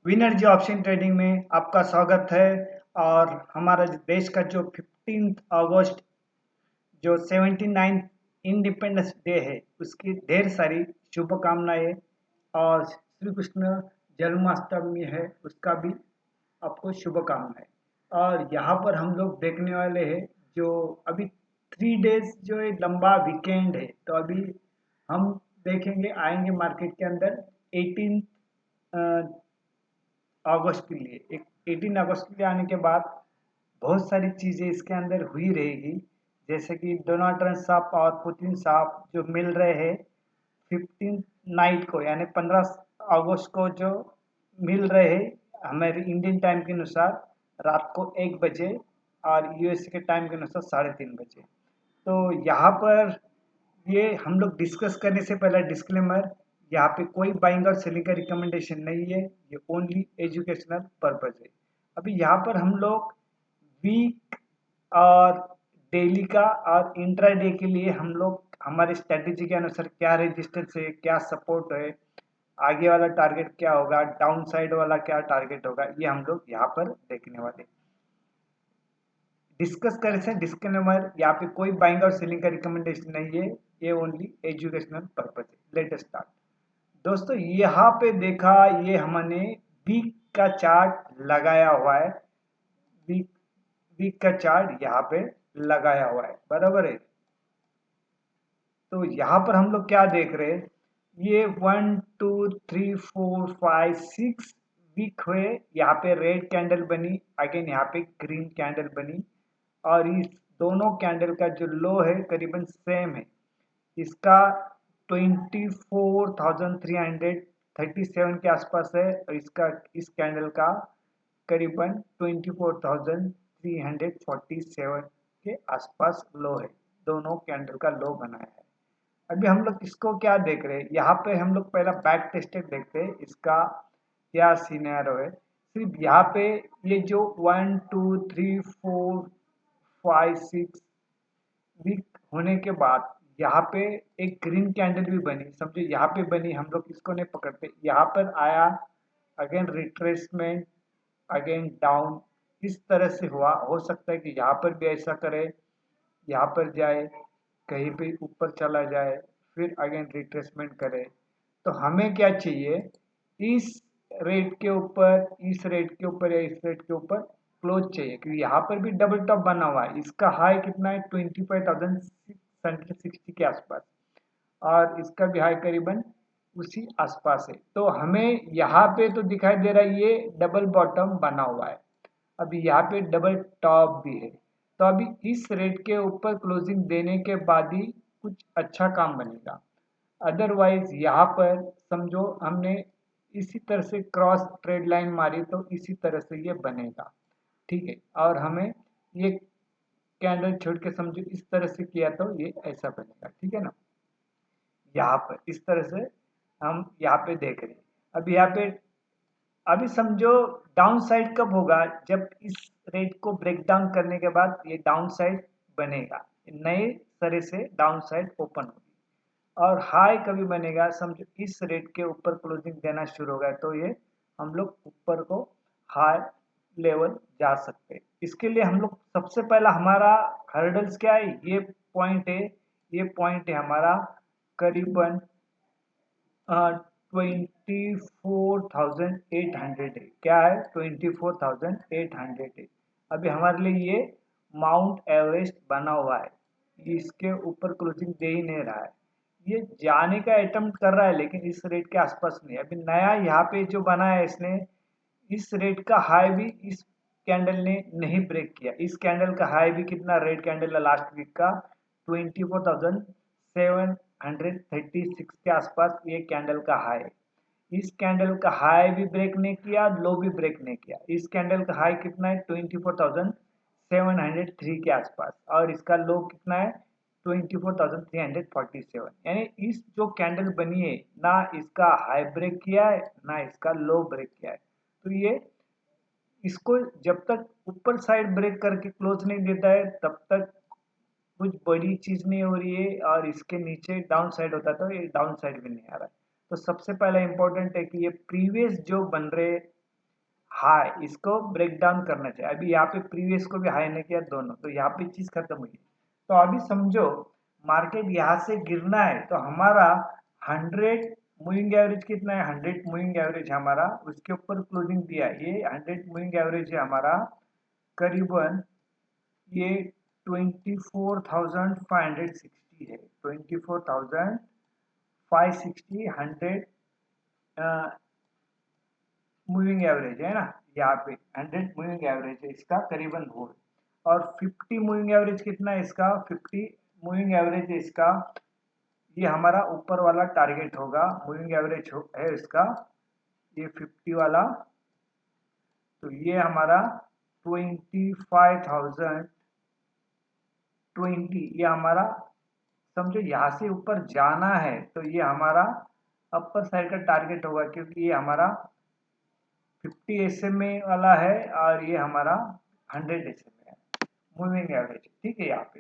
Winner जी option trading में आपका स्वागत है। और हमारा देश का जो 15 अगस्त जो 79 इंडिपेंडेंस डे है उसकी ढेर सारी शुभकामनाएं। और श्री कृष्ण जन्माष्टमी है उसका भी आपको शुभकामनाएं। और यहाँ पर हम लोग देखने वाले हैं जो अभी 3 डेज जो एक लंबा वीकेंड है, तो अभी हम देखेंगे आएंगे मार्केट के अंदर 18 अगस्त के लिए। एक 18 अगस्त के लिए आने के बाद बहुत सारी चीज़ें इसके अंदर हुई रहेगी, जैसे कि डोनाल्ड ट्रंप साहब और पुतिन साहब जो मिल रहे हैं 15 नाइट को, यानी 15 अगस्त को जो मिल रहे हैं हमारे इंडियन टाइम के अनुसार रात को 1 बजे, और यूएसए के टाइम के अनुसार 3:30 बजे। तो यहाँ पर ये हम लोग डिस्कस करने से पहले डिस्क्लेमर, यहाँ पे कोई बाइंग और सेलिंग का रिकमेंडेशन नहीं है, ये ओनली एजुकेशनल पर्पज है। अभी यहाँ पर हम लोग वीक और डेली का और इंट्राडे के लिए हम लोग हमारे स्ट्रेटेजी के अनुसार क्या रेजिस्टेंस है, क्या सपोर्ट है, आगे वाला टारगेट क्या होगा, डाउन साइड वाला क्या टारगेट होगा, ये हम लोग यहाँ पर देखने वाले डिस्कस करे से। डिस्क्लेमर, यहाँ पे कोई बाइंग और सेलिंग का रिकमेंडेशन नहीं है, ये ओनली एजुकेशनल पर्पज है। लेट स्टार्ट दोस्तों। यहाँ पे देखा, ये हमने वीक का चार्ट लगाया हुआ है। वीक वीक का चार्ट यहाँ पे लगाया हुआ है, बराबर है। तो यहाँ पर हम लोग क्या देख रहे हैं, ये 1 2 3 4 5 6 वीक हुए। यहाँ पे रेड कैंडल बनी, अगेन यहाँ पे ग्रीन कैंडल बनी, और इस दोनों कैंडल का जो लो है करीबन सेम है। इसका 24,337 के आसपास है, और इसका इस कैंडल का करीबन 24,347 के आसपास लो है। दोनों कैंडल का लो बनाया है। अभी हम लोग इसको क्या देख रहे हैं, यहाँ पे हम लोग पहला बैक टेस्टेड देखते हैं, इसका क्या सीनेरियो है। सिर्फ यहाँ पे ये जो 1 2 3 4 5 6 वीक होने के बाद यहाँ पे एक ग्रीन कैंडल भी बनी, समझो यहाँ पे बनी, हम लोग इसको नहीं पकड़ते, यहाँ पर आया, अगेन रिट्रेसमेंट, अगेन डाउन, इस तरह से हुआ। हो सकता है कि यहाँ पर भी ऐसा करे, यहाँ पर जाए, कहीं पे ऊपर चला जाए, फिर अगेन रिट्रेसमेंट करे। तो हमें क्या चाहिए, इस रेट के ऊपर, इस रेट के ऊपर या इस रेट के ऊपर क्लोज चाहिए, क्योंकि यहाँ पर भी डबल टॉप बना हुआ है। इसका हाई कितना है, 25,660 के आसपास, और इसका भी हाई करीबन उसी आसपास है। तो हमें यहाँ पे तो दिखाई दे रहा है ये डबल बॉटम बना हुआ है, अभी यहाँ पे डबल टॉप भी है। तो अभी इस रेट के ऊपर क्लोजिंग देने के बाद ही कुछ अच्छा काम बनेगा। अदरवाइज यहाँ पर समझो हमने इसी तरह से क्रॉस ट्रेड लाइन मारी तो इसी तरह से ये बनेगा, ठीक है। और हमें ये कैंडल छोड़ के समझो इस तरह से किया तो ये ऐसा बनेगा, ठीक है ना। यहाँ पर इस तरह से हम यहाँ पे देख रहे हैं। अब यहाँ पे अभी समझो डाउन साइड कब होगा, जब इस रेट को ब्रेक डाउन करने के बाद ये डाउन साइड बनेगा, नए तरह से डाउन साइड ओपन होगी। और हाई कभी बनेगा, समझो इस रेट के ऊपर क्लोजिंग देना शुरू होगा, तो ये हम लोग ऊपर को हाई लेवल जा सकते हैं। इसके लिए हम लोग सबसे पहला हमारा हर्डल्स क्या है, ये पॉइंट है, ये पॉइंट है हमारा करीबन 24,800 है। क्या है, 24,800 है। अभी हमारे लिए ये माउंट एवरेस्ट बना हुआ है, इसके ऊपर क्लोजिंग दे ही नहीं रहा है। ये जाने का अटेम्प्ट कर रहा है, लेकिन इस रेट के आसपास नहीं। अभी नया यहाँ पे जो बना है इसने इस रेट का हाई भी इस कैंडल ने नहीं ब्रेक किया। इस कैंडल का हाई भी कितना, रेड कैंडल है लास्ट वीक का 24,736 के आसपास ये कैंडल का हाई है। इस कैंडल का हाई भी ब्रेक नहीं किया, लो भी ब्रेक नहीं किया। इस कैंडल का हाई कितना है, 24,703 के आसपास, और इसका लो कितना है, 24,347। यानी इस जो कैंडल बनी है ना, इसका हाई ब्रेक किया है ना इसका लो ब्रेक किया है। तो ये इसको जब तक ऊपर साइड ब्रेक करके क्लोज नहीं देता है तब तक कुछ बड़ी चीज नहीं हो रही है, और इसके नीचे डाउन साइड होता है तो ये डाउन साइड भी नहीं आ रहा है। तो सबसे पहला इंपॉर्टेंट है कि ये प्रीवियस जो बन रहे हाई, इसको ब्रेक डाउन करना चाहिए। अभी यहाँ पे प्रीवियस को भी हाई ने किया दोनों, तो यहाँ पे चीज खत्म हुई। तो अभी समझो मार्केट यहाँ से गिरना है तो हमारा 100 मूविंग एवरेज कितना है, 100 मूविंग एवरेज हमारा उसके ऊपर क्लोजिंग दिया है। ये 100 मूविंग एवरेज है हमारा करीबन ये 24,560 है, 24,560 100 मूविंग एवरेज है ना। यहाँ पे 100 मूविंग एवरेज है इसका करीबन वो है। और 50 मूविंग एवरेज कितना है इसका, 50 मूविंग एवरेज है इसका, ये हमारा ऊपर वाला टारगेट होगा। मूविंग एवरेज है इसका ये 50 वाला, तो ये हमारा 25,020 ये हमारा समझो यहाँ से ऊपर जाना है तो ये हमारा अपर साइड का टारगेट होगा, क्योंकि ये हमारा 50 SMA वाला है और ये हमारा 100 SMA है मूविंग एवरेज, ठीक है। यहाँ पे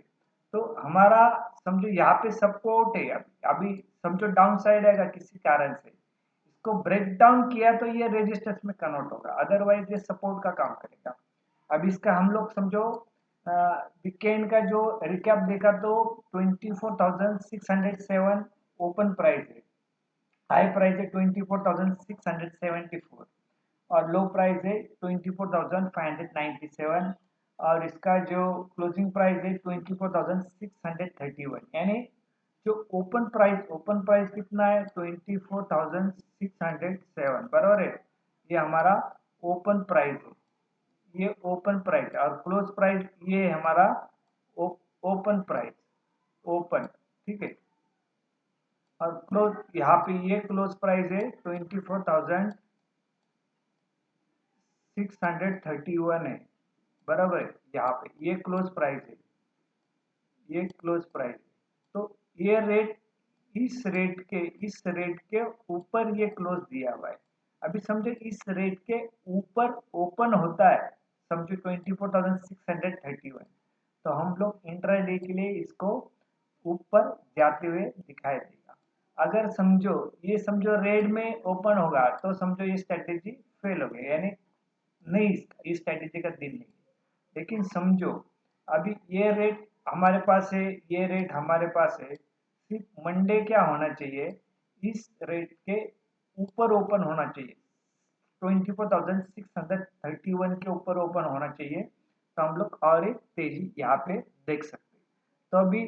तो हमारा समझो यहाँ पे सपोर्ट है। अभी समझो डाउन साइड आएगा किसी कारण से, इसको ब्रेक डाउन किया तो ये रेजिस्टेंस में कन्वर्ट होगा, अदरवाइज ये सपोर्ट का काम करेगा। अब इसका हम लोग समझो वीकेंड का जो रिकैप देखा तो 24,607 ओपन प्राइस है, हाई प्राइस है 24,674 और लो प्राइस है 24,597 और इसका जो क्लोजिंग प्राइस है 24,631, यानी जो ओपन प्राइस कितना है 24,607 बराबर है। ये हमारा ओपन प्राइस है, ये ओपन प्राइस और क्लोज प्राइस ये हमारा ओपन प्राइस, ओपन, ठीक है। और क्लोज यहाँ पे ये क्लोज प्राइस है 24,631 है बराबर है। यहाँ पे ये क्लोज प्राइस है, ये क्लोज प्राइस। तो ये रेट इस रेट के ऊपर ये क्लोज दिया हुआ है। अभी समझो इस रेट के ऊपर ओपन होता है, समझो 24,631, तो हम लोग इंट्राडे के लिए इसको ऊपर जाते हुए दिखाई देगा। अगर समझो ये समझो रेड में ओपन होगा तो समझो ये स्ट्रेटेजी फेल हो गई, यानी नहीं, इस स्ट्रेटेजी का दिन नहीं। लेकिन समझो अभी ये रेट हमारे पास है, ये रेट हमारे पास है, सिर्फ मंडे क्या होना चाहिए, इस रेट के ऊपर ओपन होना चाहिए, 24,631 के ऊपर ओपन होना चाहिए, तो हम लोग और एक तेजी यहाँ पे देख सकते हैं। तो अभी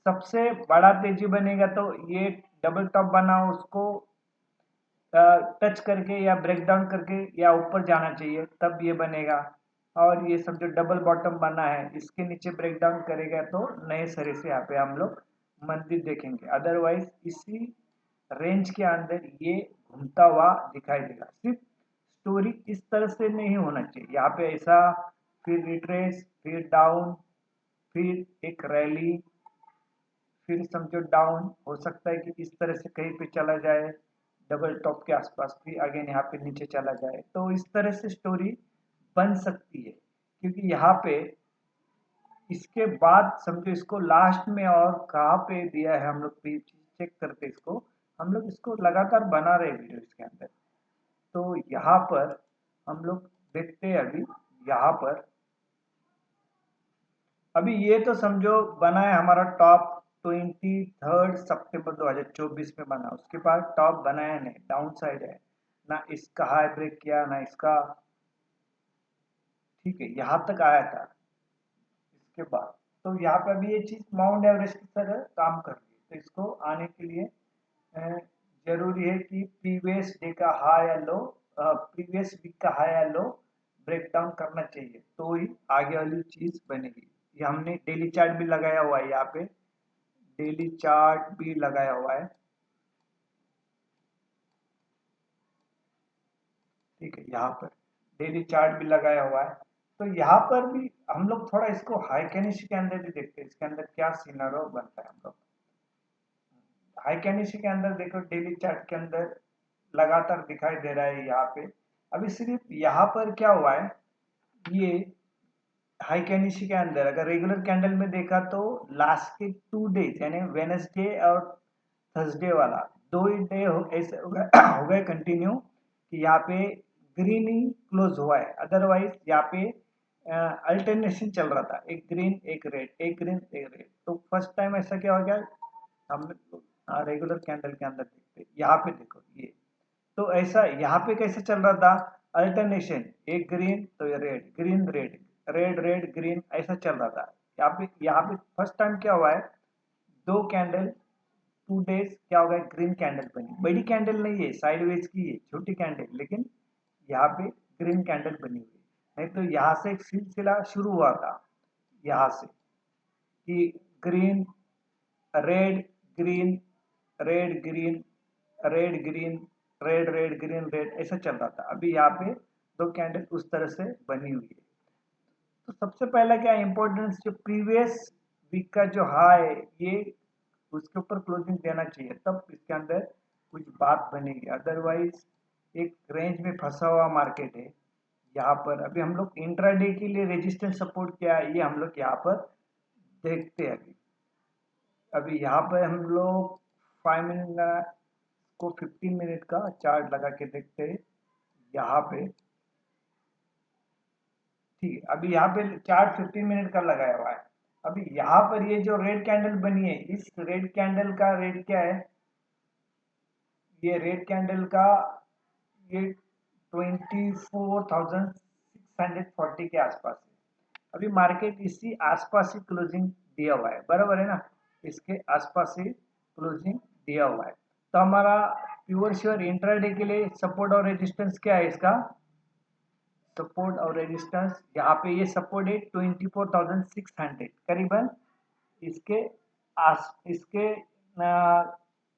सबसे बड़ा तेजी बनेगा तो ये डबल टॉप बना उसको टच करके या ब्रेक डाउन करके या ऊपर जाना चाहिए, तब ये बनेगा। और ये सब जो डबल बॉटम बना है इसके नीचे ब्रेक डाउन करेगा तो नए सिरे से यहाँ पे हम लोग मंदिर देखेंगे, अदरवाइज इसी रेंज के अंदर ये घूमता हुआ दिखाई देगा। सिर्फ स्टोरी इस तरह से नहीं होना चाहिए, यहाँ पे ऐसा फिर रिट्रेस फिर डाउन फिर एक रैली फिर समझो डाउन, हो सकता है कि इस तरह से कहीं पे चला जाए, डबल टॉप के आसपास भी अगेन यहाँ पे नीचे चला जाए, तो इस तरह से स्टोरी बन सकती है। क्योंकि यहाँ पे इसके बाद समझो इसको लास्ट में और कहाँ पे दिया है, हम लोग चेक करते इसको, हम लोग इसको लगातार बना रहे वीडियो इसके अंदर। तो यहाँ पर हम लोग देखते हैं यहाँ पर अभी ये तो समझो बना है हमारा टॉप 23 सितंबर 2024 में बना, उसके बाद टॉप बनाया नहीं, डाउन साइड है ना, इसका हाई ब्रेक किया ना इसका, ठीक है, यहाँ तक आया था। इसके बाद तो यहाँ पे अभी ये चीज माउंट एवरेस्ट की तरह काम कर रही है, तो इसको आने के लिए जरूरी है कि प्रीवियस डे का हाई या लो, प्रीवियस वीक का हाई या लो ब्रेक डाउन करना चाहिए, तो ही आगे वाली चीज बनेगी। ये हमने डेली चार्ट भी लगाया हुआ है, यहाँ पे डेली चार्ट भी लगाया हुआ है, ठीक है, यहाँ पर डेली चार्ट भी लगाया हुआ है। तो यहाँ पर भी हम लोग थोड़ा इसको हाई कैनिशी के अंदर भी देखते हैं, इसके अंदर क्या सिनारो बनता है। हम लोग हाई कैनिशी के अंदर देखो, डेली चार्ट के अंदर लगातार दिखाई दे रहा है यहाँ पे। अभी सिर्फ यहाँ पर क्या हुआ है, ये हाई कैनिशी के अंदर अगर रेगुलर कैंडल में देखा तो लास्ट के 2 डेज यानी वेनसडे और थर्सडे वाला 2 ही डे ऐसे हो गए कंटिन्यू कि यहाँ पे ग्रीन ही क्लोज हुआ है, अदरवाइज यहाँ पे अल्टरनेशन चल रहा था, एक ग्रीन एक रेड, एक ग्रीन एक रेड। तो फर्स्ट टाइम ऐसा क्या हो गया, हम रेगुलर कैंडल के अंदर देखते, यहाँ पे देखो ये, तो ऐसा यहाँ पे कैसे चल रहा था, अल्टरनेशन, एक ग्रीन तो ये red, green red, red red green, ऐसा चल रहा था। यहाँ पे फर्स्ट टाइम क्या हुआ है, दो कैंडल 2 डेज क्या हो गया, ग्रीन कैंडल बनी, बड़ी कैंडल नहीं है, साइडवेज की है, छोटी कैंडल, लेकिन यहाँ पे ग्रीन कैंडल बनी हुई है। नहीं तो यहाँ से एक सिलसिला शुरू हुआ था, यहाँ से कि green red green, red green, red green, red red green red, ऐसा चल रहा था। अभी यहाँ पे दो कैंडल उस तरह से बनी हुई है। तो सबसे पहला क्या इंपॉर्टेंस, जो प्रीवियस वीक का जो हाई, ये उसके ऊपर क्लोजिंग देना चाहिए, तब इसके अंदर कुछ बात बनेगी, अदरवाइज एक रेंज में फंसा हुआ मार्केट है। यहाँ पर अभी हम लोग इंट्राडे के लिए रेजिस्टेंस सपोर्ट क्या है, ये हम लोग यहाँ पर देखते हैं। अभी यहाँ पर हम लोग 5 मिनट को 15 मिनट का चार्ट लगा के देखते हैं यहाँ पे। ठीक है, अभी यहाँ पे चार्ट 15 मिनट का लगाया हुआ है। अभी यहाँ पर ये जो रेड कैंडल बनी है, इस रेड कैंडल का रेट क्या है, ये रेड कैंडल का ये 24,640 के आसपास है। अभी मार्केट इसी आसपास ही क्लोजिंग दिया हुआ है, बराबर है ना, इसके आसपास ही क्लोजिंग दिया हुआ है। तो हमारा प्योर श्योर इंट्राडे के लिए सपोर्ट और रेजिस्टेंस क्या है, इसका सपोर्ट और रेजिस्टेंस, यहाँ पे ये सपोर्ट है 24,600 करीबन, इसके इसके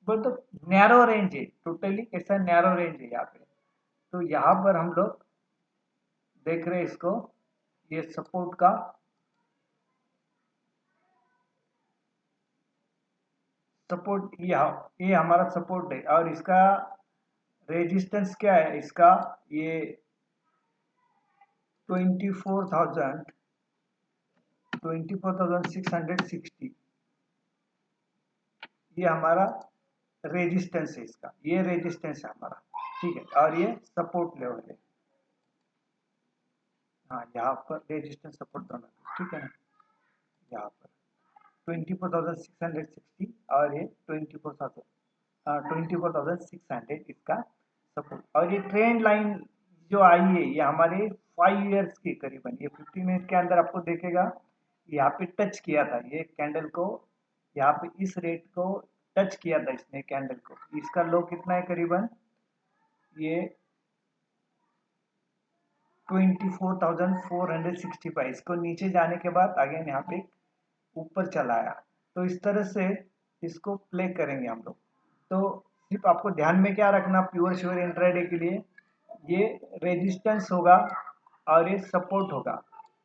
बोल तो नैरो रेंज है, टोटली कैसा नैरो रेंज है यहाँ पे। तो यहाँ पर हम लोग देख रहे हैं इसको, ये सपोर्ट का सपोर्ट, ये हमारा सपोर्ट है, और इसका रेजिस्टेंस क्या है, इसका ये 24,660, ये हमारा रेजिस्टेंस है, इसका ये रेजिस्टेंस है हमारा, ठीक है, और ये सपोर्ट लेवल है। हाँ, यहाँ पर रेजिस्टेंस सपोर्ट दोनों, ठीक है ना, यहाँ पर 24,660 और ये 24,600 इसका सपोर्ट, और ये ट्रेंड लाइन जो आई है, ये हमारे 5 इयर्स के करीबन, ये 50 मिनट के अंदर आपको देखेगा, यहाँ पे टच किया था ये कैंडल को, यहाँ पे इस रेट को टच किया था इसने कैंडल को, इसका लो कितना है करीबन, ये 24,465, इसको नीचे जाने के बाद अगेन यहाँ पे ऊपर चला आया। तो इस तरह से इसको प्ले करेंगे हम लोग। तो सिर्फ आपको ध्यान में क्या रखना, प्योर श्योर इंट्राडे के लिए ये रेजिस्टेंस होगा और ये सपोर्ट होगा।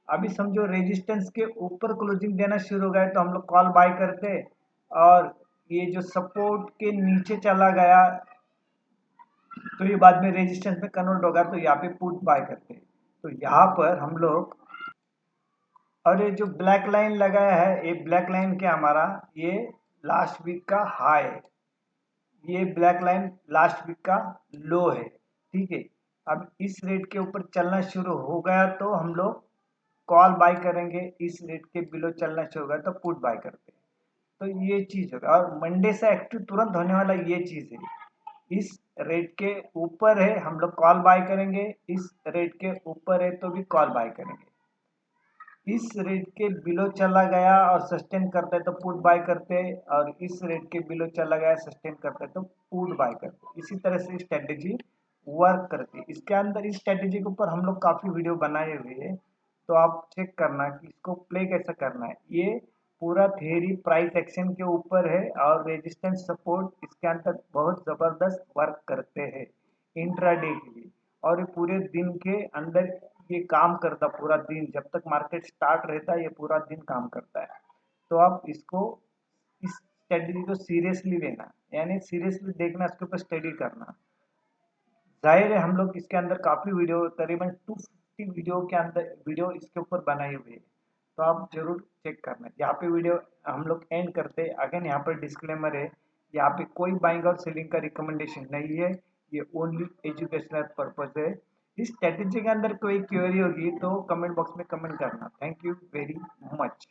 अभी समझो रेजिस्टेंस के ऊपर क्लोजिंग देना शुरू हो गया तो हम लोग कॉल बाय करते, और ये जो सपोर्ट के नीचे चला गया तो ये बाद में रेजिस्टेंस में कन्वर्ट होगा, तो यहाँ पे पुट बाय करते हैं। तो यहाँ पर हम लोग, और ये जो ब्लैक लाइन लगाया है, ये ब्लैक लाइन क्या हमारा, ये लास्ट वीक का हाई है, ये ब्लैक लाइन लास्ट वीक का लो है, ठीक है। अब इस रेट के ऊपर चलना शुरू हो गया तो हम लोग कॉल बाय करेंगे, इस रेट के बिलो चलना शुरू हो गया तो पुट बाय करते हैं। तो ये चीज होगा, और मंडे से एक्टिव तुरंत होने वाला ये चीज है, इस रेट के ऊपर है हम लोग कॉल बाय करेंगे, इस रेट के ऊपर है तो भी कॉल बाय करेंगे, इस रेट के बिलो चला गया और सस्टेन करते हैं तो पुट बाय करते हैं, और इस रेट के बिलो चला गया सस्टेन करते हैं तो पुट बाय करते हैं। इसी तरह से स्ट्रेटेजी वर्क करती है। इसके अंदर इस स्ट्रेटेजी के ऊपर हम लोग काफ़ी वीडियो बनाए हुए हैं, तो आप चेक करना कि इसको प्ले कैसे करना है। ये पूरा थियरी प्राइस एक्शन के ऊपर है, और रेजिस्टेंस सपोर्ट इसके अंदर बहुत ज़बरदस्त वर्क करते हैं इंट्राडे के लिए, और ये पूरे दिन के अंदर ये काम करता, पूरा दिन जब तक मार्केट स्टार्ट रहता है ये पूरा दिन काम करता है। तो आप इसको, इस स्ट्रेटजी को सीरियसली लेना, यानी सीरियसली देखना, इसके ऊपर स्टडी करना। जाहिर है हम लोग इसके अंदर काफ़ी वीडियो, करीबन 250 वीडियो के अंदर वीडियो इसके ऊपर बनाए हुए हैं, तो आप जरूर चेक करना। यहाँ पे वीडियो हम लोग एंड करते हैं। अगेन यहाँ पर डिस्क्लेमर है, यहाँ पे कोई बाइंग और सेलिंग का रिकमेंडेशन नहीं है, ये ओनली एजुकेशनल पर्पज है। इस स्ट्रेटेजी के अंदर कोई क्वेरी होगी तो कमेंट बॉक्स में कमेंट करना। Thank you very much.